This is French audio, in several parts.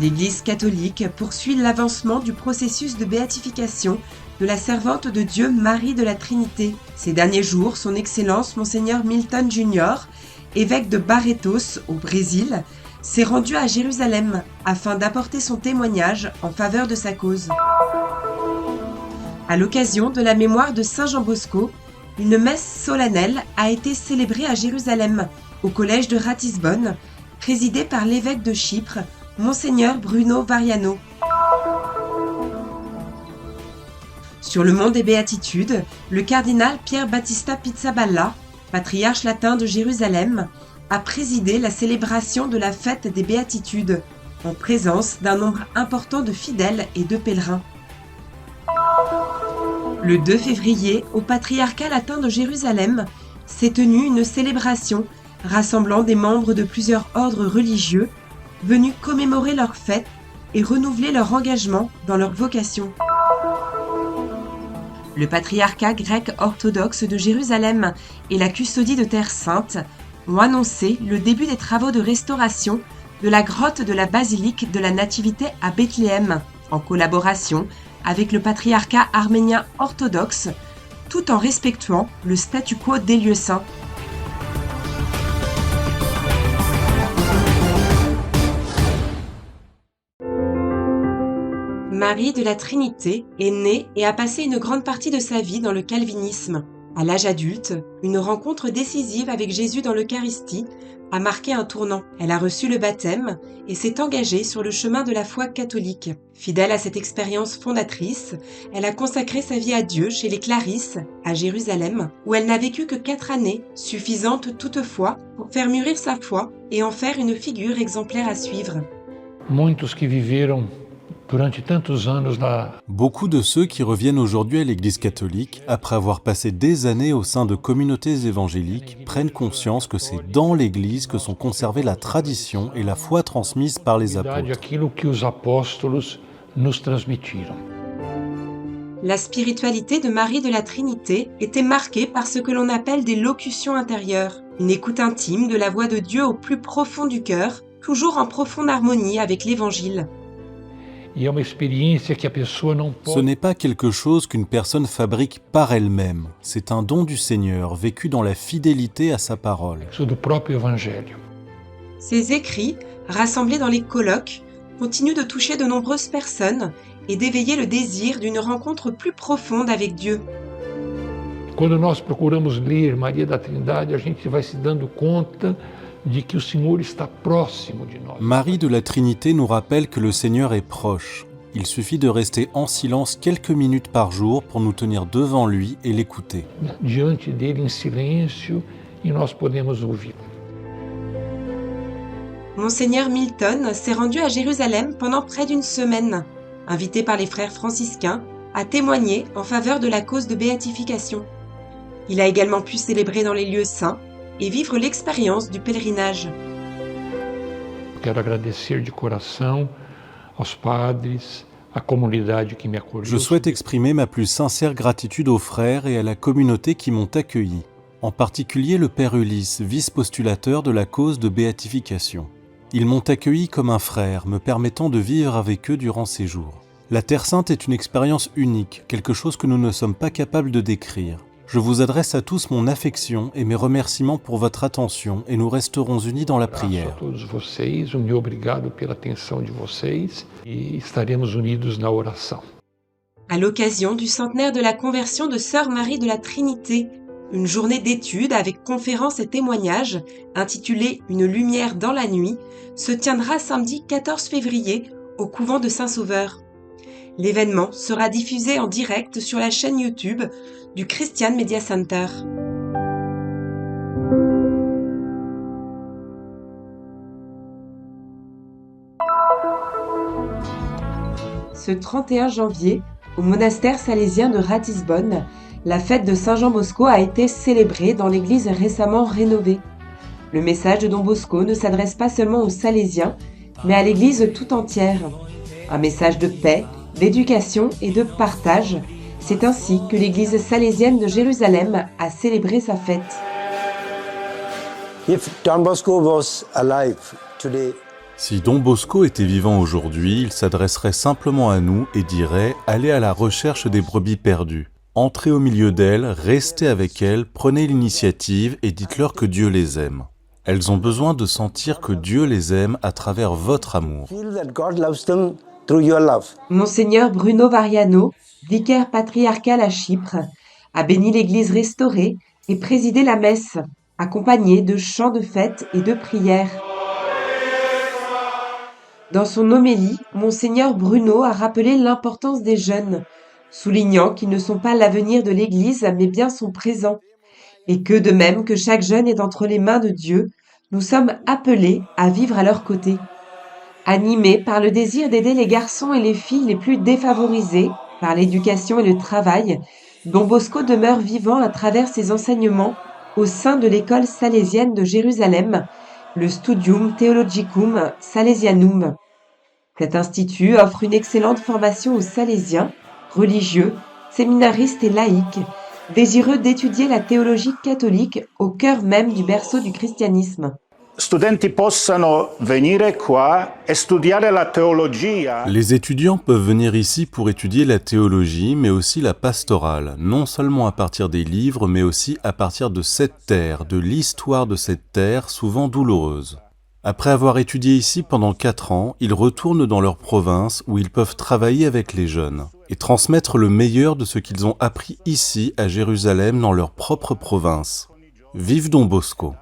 L'Église catholique poursuit l'avancement du processus de béatification de la servante de Dieu Marie de la Trinité. Ces derniers jours, son Excellence Monseigneur Milton Jr., évêque de Barretos au Brésil, s'est rendu à Jérusalem afin d'apporter son témoignage en faveur de sa cause. À l'occasion de la mémoire de Saint Jean Bosco, une messe solennelle a été célébrée à Jérusalem, au collège de Ratisbonne, présidée par l'évêque de Chypre, Monseigneur Bruno Variano. Sur le mont des Béatitudes, le cardinal Pier Battista Pizzaballa, patriarche latin de Jérusalem, a présidé la célébration de la fête des Béatitudes, en présence d'un nombre important de fidèles et de pèlerins. Le 2 février, au patriarcat latin de Jérusalem, s'est tenue une célébration rassemblant des membres de plusieurs ordres religieux venus commémorer leur fête et renouveler leur engagement dans leur vocation. Le patriarcat grec orthodoxe de Jérusalem et la custodie de Terre Sainte ont annoncé le début des travaux de restauration de la grotte de la basilique de la Nativité à Bethléem, en collaboration avec le patriarcat arménien orthodoxe, tout en respectant le statu quo des lieux saints. Marie de la Trinité est née et a passé une grande partie de sa vie dans le calvinisme. À l'âge adulte, une rencontre décisive avec Jésus dans l'Eucharistie a marqué un tournant. Elle a reçu le baptême et s'est engagée sur le chemin de la foi catholique. Fidèle à cette expérience fondatrice, elle a consacré sa vie à Dieu chez les Clarisses, à Jérusalem, où elle n'a vécu que 4 années, suffisantes toutefois pour faire mûrir sa foi et en faire une figure exemplaire à suivre. Muitos que viveram durante tantos anos Beaucoup de ceux qui reviennent aujourd'hui à l'Église catholique, après avoir passé des années au sein de communautés évangéliques, prennent conscience que c'est dans l'Église que sont conservées la tradition et la foi transmise par les apôtres. aquilo que os apóstolos nos transmitiram. La spiritualité de Marie de la Trinité était marquée par ce que l'on appelle des locutions intérieures, une écoute intime de la voix de Dieu au plus profond du cœur, toujours en profonde harmonie avec l'Évangile. Ce n'est pas quelque chose qu'une personne fabrique par elle-même, c'est un don du Seigneur, vécu dans la fidélité à sa parole. Ces écrits, rassemblés dans les colloques, continuent de toucher de nombreuses personnes et d'éveiller le désir d'une rencontre plus profonde avec Dieu. Quando nós procuramos ler Maria da Trindade, a gente vai se dando conta de que o Senhor está próximo de nós. Marie de la Trinité nous rappelle que le Seigneur est proche. Il suffit de rester en silence quelques minutes par jour pour nous tenir devant lui et l'écouter. Diante dele em silêncio e nós podemos ouvi-lo. Monseigneur Milton s'est rendu à Jérusalem pendant près d'une semaine, invité par les frères franciscains à témoigner en faveur de la cause de béatification. Il a également pu célébrer dans les lieux saints et vivre l'expérience du pèlerinage. Quero agradecer de coração aos padres, à comunidade que me acolheu. Je souhaite exprimer ma plus sincère gratitude aux frères et à la communauté qui m'ont accueilli, en particulier le Père Ulysse, vice-postulateur de la cause de béatification. Ils m'ont accueilli comme un frère, me permettant de vivre avec eux durant ces jours. La Terre Sainte est une expérience unique, quelque chose que nous ne sommes pas capables de décrire. Je vous adresse à tous mon affection et mes remerciements pour votre attention et nous resterons unis dans la prière. A todos vocês, meu obrigado pela atenção de vocês e estaremos unidos na oração. À l'occasion du centenaire de la conversion de Sœur Marie de la Trinité, une journée d'études avec conférences et témoignages intitulée « Une lumière dans la nuit » se tiendra samedi 14 février au couvent de Saint-Sauveur. L'événement sera diffusé en direct sur la chaîne YouTube du Christian Media Center. Ce 31 janvier, au monastère salésien de Ratisbonne, la fête de Saint Jean Bosco a été célébrée dans l'église récemment rénovée. Le message de Don Bosco ne s'adresse pas seulement aux Salésiens, mais à l'église tout entière. Un message de paix, d'éducation et de partage. C'est ainsi que l'église salésienne de Jérusalem a célébré sa fête. If Don Bosco was alive today, Si Don Bosco était vivant aujourd'hui, il s'adresserait simplement à nous et dirait « Allez à la recherche des brebis perdues. Entrez au milieu d'elles, restez avec elles, prenez l'initiative et dites-leur que Dieu les aime. Elles ont besoin de sentir que Dieu les aime à travers votre amour. » Monseigneur Bruno Variano, vicaire patriarcal à Chypre, a béni l'église restaurée et présidé la messe, accompagnée de chants de fête et de prières. Dans son homélie, Monseigneur Bruno a rappelé l'importance des jeunes, soulignant qu'ils ne sont pas l'avenir de l'Église, mais bien son présent, et que de même que chaque jeune est entre les mains de Dieu, nous sommes appelés à vivre à leur côté. Animé par le désir d'aider les garçons et les filles les plus défavorisés, par l'éducation et le travail, Don Bosco demeure vivant à travers ses enseignements au sein de l'école salésienne de Jérusalem, le Studium Theologicum Salesianum. Cet institut offre une excellente formation aux Salésiens, religieux, séminaristes et laïcs, désireux d'étudier la théologie catholique au cœur même du berceau du christianisme. Les étudiants peuvent venir ici pour étudier la théologie, mais aussi la pastorale, non seulement à partir des livres, mais aussi à partir de cette terre, de l'histoire de cette terre, souvent douloureuse. Après avoir étudié ici pendant 4 ans, ils retournent dans leur province où ils peuvent travailler avec les jeunes et transmettre le meilleur de ce qu'ils ont appris ici à Jérusalem dans leur propre province. Vive Don Bosco!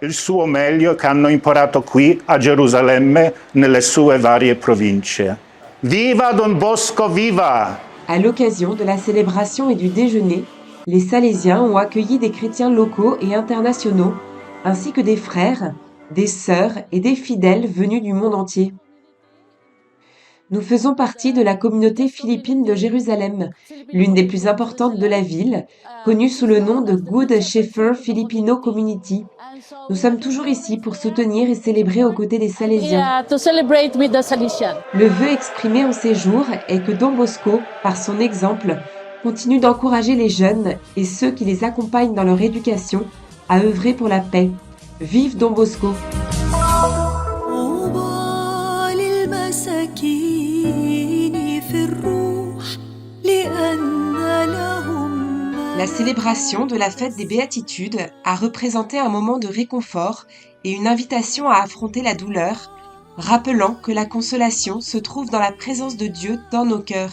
Il suo meglio che hanno imparato qui a Gerusalemme nelle sue varie province. Viva Don Bosco, viva! À l'occasion de la célébration et du déjeuner, les Salésiens ont accueilli des chrétiens locaux et internationaux, ainsi que des frères, des sœurs et des fidèles venus du monde entier. Nous faisons partie de la communauté philippine de Jérusalem, l'une des plus importantes de la ville, connue sous le nom de Good Shepherd Filipino Community. Nous sommes toujours ici pour soutenir et célébrer aux côtés des Salésiens. Le vœu exprimé en ces jours est que Don Bosco, par son exemple, continue d'encourager les jeunes et ceux qui les accompagnent dans leur éducation à œuvrer pour la paix. Vive Don Bosco! La célébration de la fête des Béatitudes a représenté un moment de réconfort et une invitation à affronter la douleur, rappelant que la consolation se trouve dans la présence de Dieu dans nos cœurs.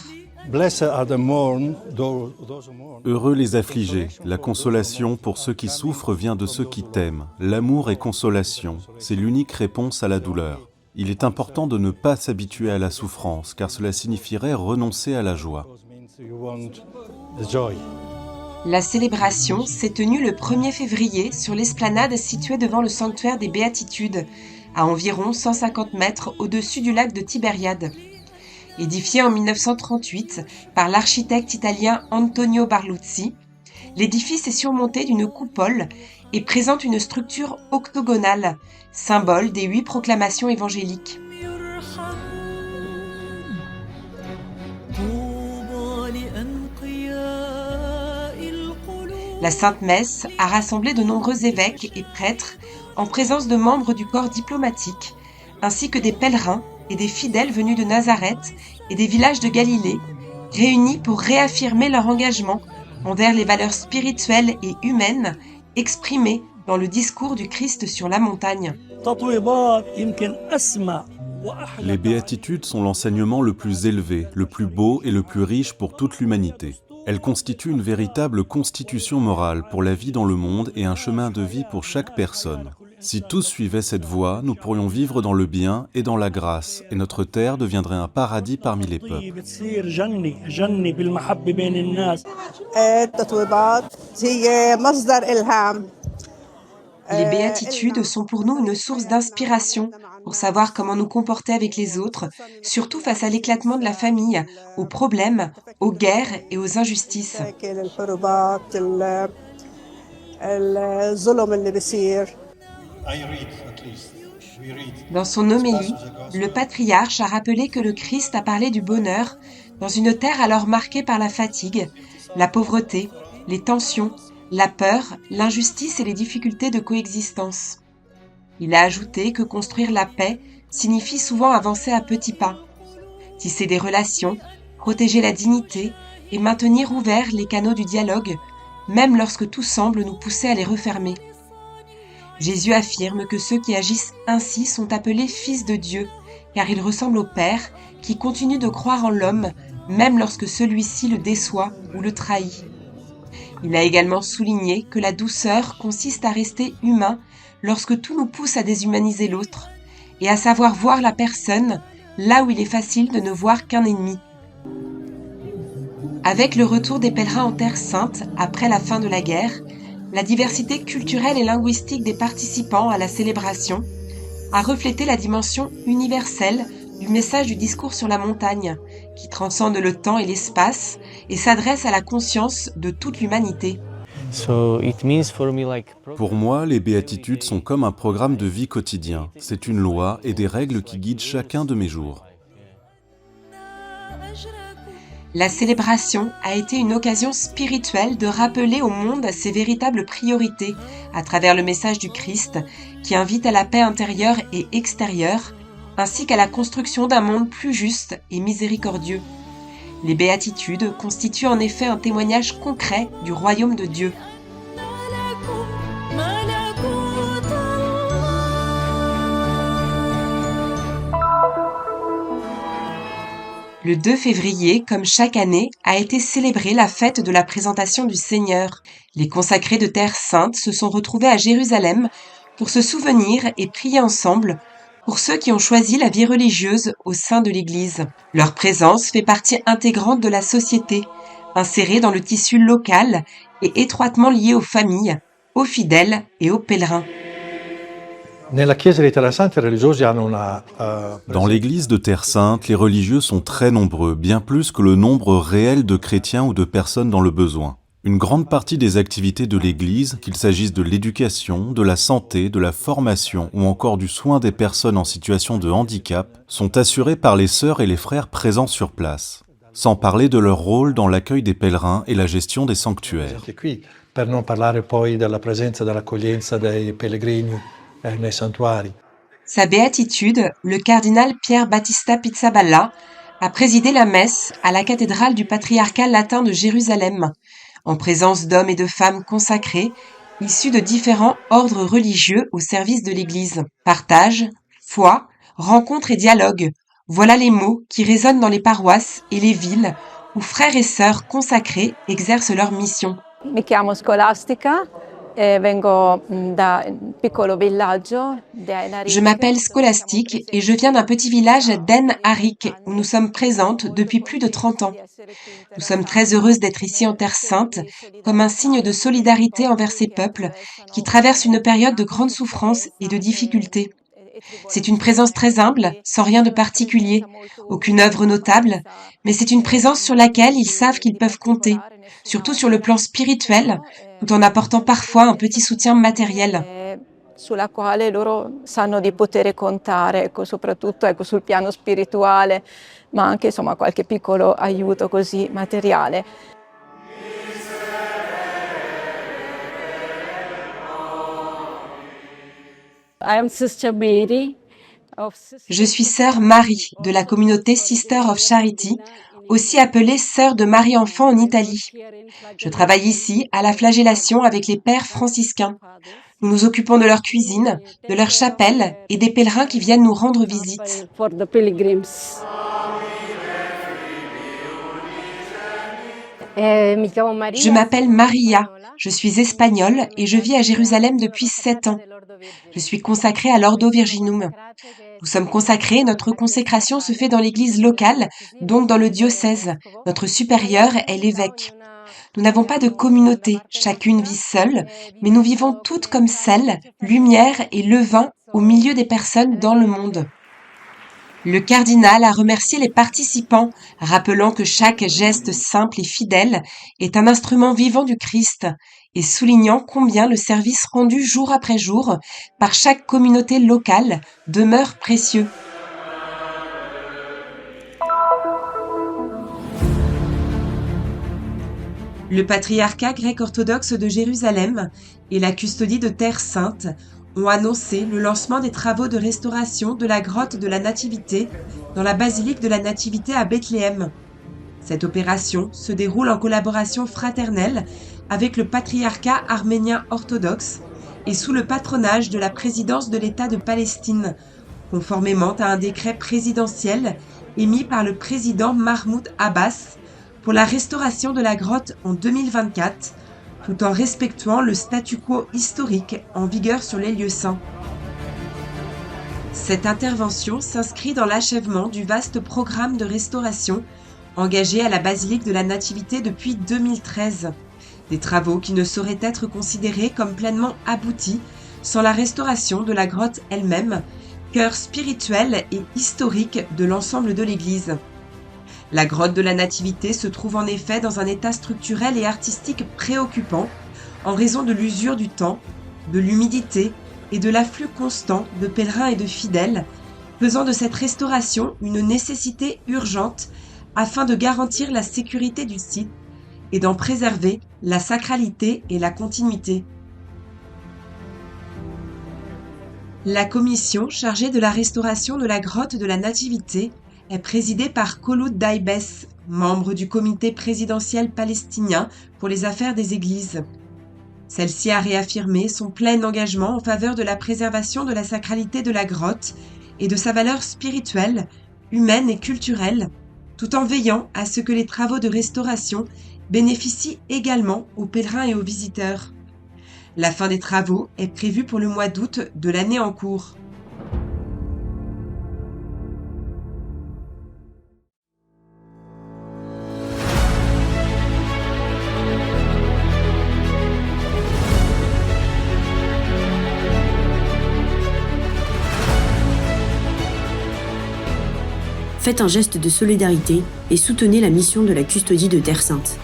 Heureux les affligés, la consolation pour ceux qui souffrent vient de ceux qui t'aiment. L'amour et consolation, c'est l'unique réponse à la douleur. Il est important de ne pas s'habituer à la souffrance, car cela signifierait renoncer à la joie. La célébration s'est tenue le 1er février sur l'esplanade située devant le sanctuaire des Béatitudes, à environ 150 mètres au-dessus du lac de Tibériade. Édifié en 1938 par l'architecte italien Antonio Barluzzi, l'édifice est surmonté d'une coupole et présente une structure octogonale, symbole des 8 proclamations évangéliques. La Sainte Messe a rassemblé de nombreux évêques et prêtres en présence de membres du corps diplomatique, ainsi que des pèlerins et des fidèles venus de Nazareth et des villages de Galilée, réunis pour réaffirmer leur engagement envers les valeurs spirituelles et humaines exprimées dans le discours du Christ sur la montagne. Les béatitudes sont l'enseignement le plus élevé, le plus beau et le plus riche pour toute l'humanité. Elles constituent une véritable constitution morale pour la vie dans le monde et un chemin de vie pour chaque personne. Si tous suivaient cette voie, nous pourrions vivre dans le bien et dans la grâce, et notre terre deviendrait un paradis parmi les peuples. Les béatitudes sont pour nous une source d'inspiration pour savoir comment nous comporter avec les autres, surtout face à l'éclatement de la famille, aux problèmes, aux guerres et aux injustices. Dans son homélie, le patriarche a rappelé que le Christ a parlé du bonheur dans une terre alors marquée par la fatigue, la pauvreté, les tensions, la peur, l'injustice et les difficultés de coexistence. Il a ajouté que construire la paix, signifie souvent avancer à petits pas, tisser des relations, protéger la dignité et maintenir ouverts les canaux du dialogue, même lorsque tout semble nous pousser à les refermer. Jésus affirme que ceux qui agissent ainsi sont appelés fils de Dieu, car ils ressemblent au Père qui continue de croire en l'homme, même lorsque celui-ci le déçoit ou le trahit. Il a également souligné que la douceur consiste à rester humain lorsque tout nous pousse à déshumaniser l'autre, et à savoir voir la personne là où il est facile de ne voir qu'un ennemi. Avec le retour des pèlerins en Terre Sainte après la fin de la guerre, la diversité culturelle et linguistique des participants à la célébration a reflété la dimension universelle du message du discours sur la montagne, qui transcende le temps et l'espace et s'adresse à la conscience de toute l'humanité. Pour moi, les béatitudes sont comme un programme de vie quotidien. C'est une loi et des règles qui guident chacun de mes jours. La célébration a été une occasion spirituelle de rappeler au monde ses véritables priorités à travers le message du Christ qui invite à la paix intérieure et extérieure, ainsi qu'à la construction d'un monde plus juste et miséricordieux. Les béatitudes constituent en effet un témoignage concret du royaume de Dieu. Le 2 février, comme chaque année, a été célébrée la fête de la présentation du Seigneur. Les consacrés de Terre Sainte se sont retrouvés à Jérusalem pour se souvenir et prier ensemble pour ceux qui ont choisi la vie religieuse au sein de l'Église. Leur présence fait partie intégrante de la société, insérée dans le tissu local et étroitement liée aux familles, aux fidèles et aux pèlerins. Dans l'église de Terre Sainte, les religieux sont très nombreux, bien plus que le nombre réel de chrétiens ou de personnes dans le besoin. Une grande partie des activités de l'église, qu'il s'agisse de l'éducation, de la santé, de la formation ou encore du soin des personnes en situation de handicap, sont assurées par les sœurs et les frères présents sur place, sans parler de leur rôle dans l'accueil des pèlerins et la gestion des sanctuaires. Per non parlare poi della presenza e dell'accoglienza dei pellegrini nei santuari. Sa béatitude, le cardinal Pier Battista Pizzaballa a présidé la messe à la cathédrale du patriarcat latin de Jérusalem, en présence d'hommes et de femmes consacrés, issus de différents ordres religieux au service de l'Église. Partage, foi, rencontre et dialogue, voilà les mots qui résonnent dans les paroisses et les villes où frères et sœurs consacrés exercent leur mission. Mi chiamo Scolastica. Je m'appelle Scolastique et je viens d'un petit village d'En Harik où nous sommes présentes depuis plus de 30 ans. Nous sommes très heureuses d'être ici en Terre Sainte comme un signe de solidarité envers ces peuples qui traversent une période de grande souffrance et de difficultés. C'est une présence très humble, sans rien de particulier, aucune œuvre notable, mais c'est une présence sur laquelle ils savent qu'ils peuvent compter, surtout sur le plan spirituel, tout en apportant parfois un petit soutien matériel. Sulla quale loro sanno di poter contare, soprattutto sul piano spirituale, ma anche insomma qualche piccolo aiuto così materiale. Je suis sœur Marie de la communauté Sister of Charity, aussi appelée sœur de Marie-Enfant en Italie. Je travaille ici à la flagellation avec les pères franciscains. Nous nous occupons de leur cuisine, de leur chapelle et des pèlerins qui viennent nous rendre visite. Je m'appelle Maria, je suis espagnole et je vis à Jérusalem depuis 7 ans. Je suis consacrée à l'Ordo Virginum. Nous sommes consacrés, notre consécration se fait dans l'église locale, donc dans le diocèse. Notre supérieur est l'évêque. Nous n'avons pas de communauté, chacune vit seule, mais nous vivons toutes comme sel, lumière et levain au milieu des personnes dans le monde. Le cardinal a remercié les participants, rappelant que chaque geste simple et fidèle est un instrument vivant du Christ, et soulignant combien le service rendu jour après jour par chaque communauté locale demeure précieux. Le patriarcat grec-orthodoxe de Jérusalem et la custodie de Terre Sainte ont annoncé le lancement des travaux de restauration de la grotte de la Nativité dans la basilique de la Nativité à Bethléem. Cette opération se déroule en collaboration fraternelle avec le patriarcat arménien orthodoxe et sous le patronage de la présidence de l'État de Palestine, conformément à un décret présidentiel émis par le président Mahmoud Abbas pour la restauration de la grotte en 2024, tout en respectant le statu quo historique en vigueur sur les lieux saints. Cette intervention s'inscrit dans l'achèvement du vaste programme de restauration engagé à la basilique de la Nativité depuis 2013. Des travaux qui ne sauraient être considérés comme pleinement aboutis sans la restauration de la grotte elle-même, cœur spirituel et historique de l'ensemble de l'Église. La grotte de la Nativité se trouve en effet dans un état structurel et artistique préoccupant en raison de l'usure du temps, de l'humidité et de l'afflux constant de pèlerins et de fidèles, faisant de cette restauration une nécessité urgente afin de garantir la sécurité du site et d'en préserver la sacralité et la continuité. La commission chargée de la restauration de la grotte de la Nativité est présidée par Kholoud Daibes, membre du comité présidentiel palestinien pour les affaires des églises. Celle-ci a réaffirmé son plein engagement en faveur de la préservation de la sacralité de la grotte et de sa valeur spirituelle, humaine et culturelle, tout en veillant à ce que les travaux de restauration bénéficient également aux pèlerins et aux visiteurs. La fin des travaux est prévue pour le mois d'août de l'année en cours. Faites un geste de solidarité et soutenez la mission de la custodie de Terre Sainte.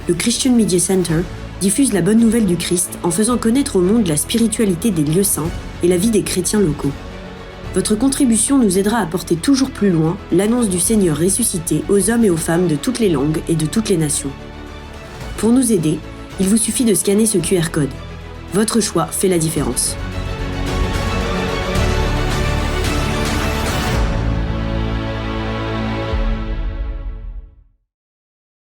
Le Christian Media Center diffuse la bonne nouvelle du Christ en faisant connaître au monde la spiritualité des lieux saints et la vie des chrétiens locaux. Votre contribution nous aidera à porter toujours plus loin l'annonce du Seigneur ressuscité aux hommes et aux femmes de toutes les langues et de toutes les nations. Pour nous aider, il vous suffit de scanner ce QR code. Votre choix fait la différence.